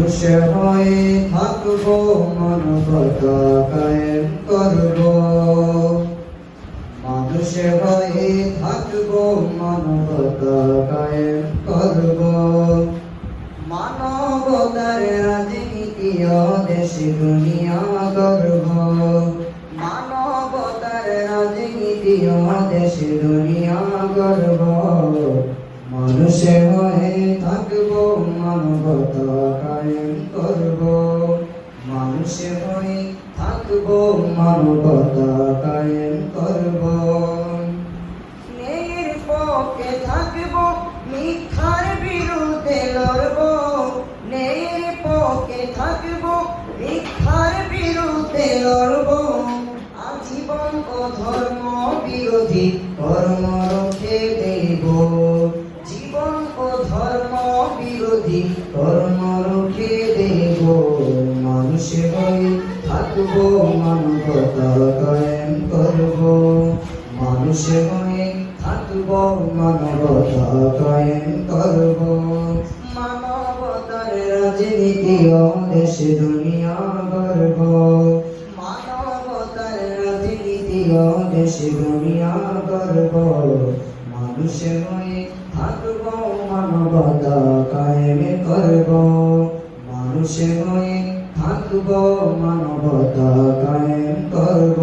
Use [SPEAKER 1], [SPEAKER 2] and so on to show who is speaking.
[SPEAKER 1] মানুষ হয়ে থাকবো মানবতা কায়েম করব মানুষ হয়ে থাকবো মানবতা কায়েম করব মানবতার রাজনীতি ও দেশ দুনিয়া গর্ব মানবতার রাজনীতি ও দেশ দুনিয়া গর্ব মানুষ হয়ে থাকবো মানবতা কায়েম করব মানুষ হয়ে থাকবো মানবতা কায়েম করব ন্যায়ের পক্ষে থাকবো মিথ্যার বিরুদ্ধে লড়ব ন্যায়ের পক্ষে থাকবো মিথ্যার বিরুদ্ধে লড়ব আজীবন ও ধর্ম বিরোধী কর্ম রুখে দেব জীবন ও ধর্ম বিরোধী কর্ম রুখে দেব মানুষ হয়ে থাকবো মানবতা কায়েম করব মানুষ হয়ে থাকবো মানবতা কায়েম করব মানবতার রাজনীতি ও দেশ দুনিয়া গর্ব মানবতার রাজনীতি ও দেশ দুনিয়া গর্ব মানুষ হয়ে থাকবো মানবতা কায়েম করব মানুষ হয়ে থাকবো মানবতা কায়েম করব।